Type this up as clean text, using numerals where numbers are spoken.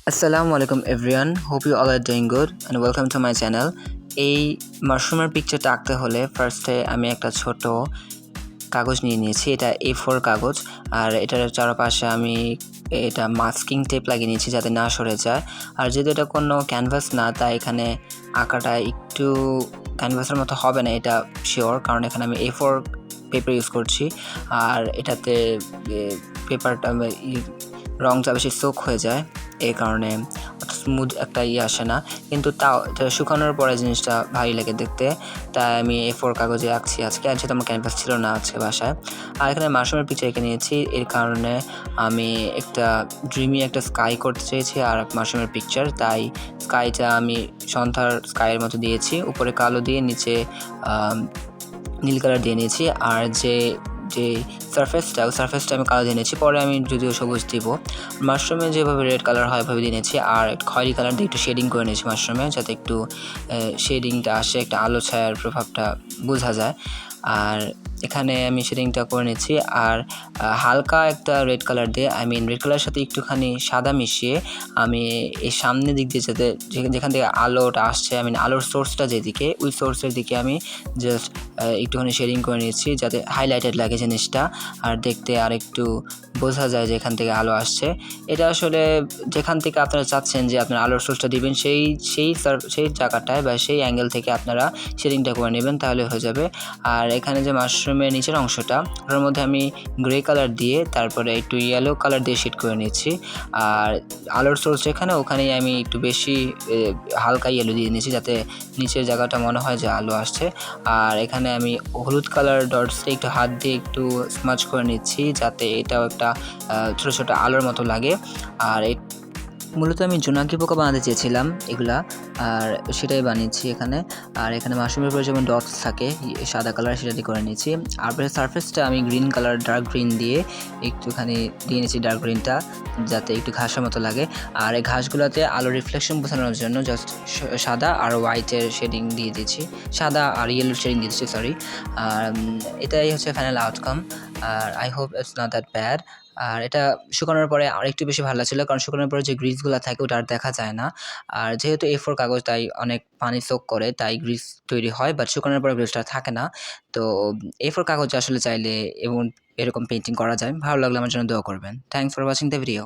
Assalamu alaikum everyone. Hope you all are doing good and welcome to my channel. এই মাশরুমের পিকচারটা আঁকতে হলে ফার্স্টে আমি একটা ছোট কাগজ নিয়ে নিয়েছি। এটা A4 কাগজ আর এটার চারপাশে আমি এটা মাস্কিং টেপ লাগিয়ে নিয়েছি যাতে না সরে যায়। আর যেহেতু এটা কোনো ক্যানভাস না, তাই এখানে আঁকাটা একটু ক্যানভাসের মতো হবে না, এটা শিওর, কারণ এখানে আমি A4 পেপার ইউজ করছি। আর এটাতে পেপারটা রংটা বেশি সোক হয়ে যায়, এই কারণে স্মুথ একটা আসে না, কিন্তু তাও এটা শুকানোর পরে জিনিসটা ভারী লাগে দেখতে। তাই আমি A4 কাগজে আঁকছি আজকে, আর যেহেতু আমার ক্যানভাস ছিল না আজকে বাসায়। আর এখানে মাশরুমের পিকচার এঁকে নিয়েছি, এর কারণে আমি একটা ড্রিমি একটা স্কাই করতে চেয়েছি আর মাশরুমের পিকচার, তাই স্কাইটা আমি সন্ধ্যার স্কাইয়ের মতো দিয়েছি, উপরে কালো দিয়ে নিচে নীল কালার দিয়ে নিয়েছি। আর যে সারফেসটা আমি কালো দিয়ে নিয়েছি, পরে আমি যদিও সবুজ দিব। মাশরুমে যেভাবে রেড কালার হয় ওইভাবে দিয়ে নিয়েছি, আর খয়েরি কালার দিয়ে একটু শেডিং করে নিয়েছি মাশরুমে, যাতে একটু শেডিংটা আসে, একটা আলো ছায়ার প্রভাবটা বোঝা যায়। আর এখানে আমি শেডিংটা করে নিয়েছি। আর হালকা একটা রেড কালার দিয়ে, রেড কালারের সাথে একটুখানি সাদা মিশিয়ে আমি এই সামনের দিক দিয়ে যাতে যেখান থেকে আলোটা আসছে, আলোর সোর্সটা যেদিকে, ওই সোর্সের দিকে আমি জাস্ট একটুখানি শেডিং করে নিয়েছি যাতে হাইলাইটেড লাগে জিনিসটা, আর দেখতে আর একটু বোঝা যায় যে এখান থেকে আলো আসছে। এটা আসলে যেখান থেকে আপনারা চাচ্ছেন যে আপনার আলোর সোর্সটা দিবেন সেই জায়গাটায় বা সেই অ্যাঙ্গেল থেকে আপনারা শেডিংটা করে নেবেন, তাহলে হয়ে যাবে। আর এখানে যে মাশরুমের নিচের অংশটা, ওটার মধ্যে আমি গ্রে কালার দিয়ে তারপরে একটু ইয়েলো কালার দিয়ে শেড করে নিচ্ছি। আর আলোর সোর্স যেখানে, ওখানেই আমি একটু বেশি হালকা ইয়েলো দিয়ে নিয়েছি যাতে নিচের জায়গাটা মনে হয় যে আলো আসছে। আর এখানে আমি হলুদ কালার ডটসটা একটু হাত দিয়ে একটু স্মাচ করে নিচ্ছি যাতে এটাও একটা ছোটো ছোটো আলোর মতো লাগে। আর মূলত আমি জোনাকি পোকা বানাতে চেয়েছিলাম এগুলা, আর সেটাই বানিয়েছি এখানে। আর এখানে মাশরুমের উপরে যেমন ডটস থাকে সাদা কালার, সেটা দিয়ে করে নিয়েছি। আর সারফেসটা আমি গ্রিন কালার ডার্ক গ্রিন দিয়ে একটুখানি দিয়ে নিয়েছি, ডার্ক গ্রিনটা যাতে একটু ঘাসের মতো লাগে। আর এই ঘাসগুলোতে আলো রিফ্লেকশন বোঝানোর জন্য জাস্ট সাদা আর হোয়াইটের শেডিং দিয়ে দিয়েছি, সাদা আর ইয়েলো শেডিং দিয়েছি, সরি। আর এটাই হচ্ছে ফাইনাল আউটকাম। আর I hope it's not that bad. আর এটা শুকানোর পরে আর একটু বেশি ভালো লাগছিলো, কারণ শুকানোর পরে যে গ্রিসগুলো থাকে ওটা আর দেখা যায় না। আর যেহেতু A4 কাগজ, তাই অনেক পানি সোক করে, তাই গ্রিস তৈরি হয়, বাট শুকানোর পরে গ্রিসটা থাকে না। তো A4 কাগজে আসলে চাইলে এরকম পেন্টিং করা যায়। ভালো লাগলে আমার জন্য দোয়া করবেন। Thanks for watching the video.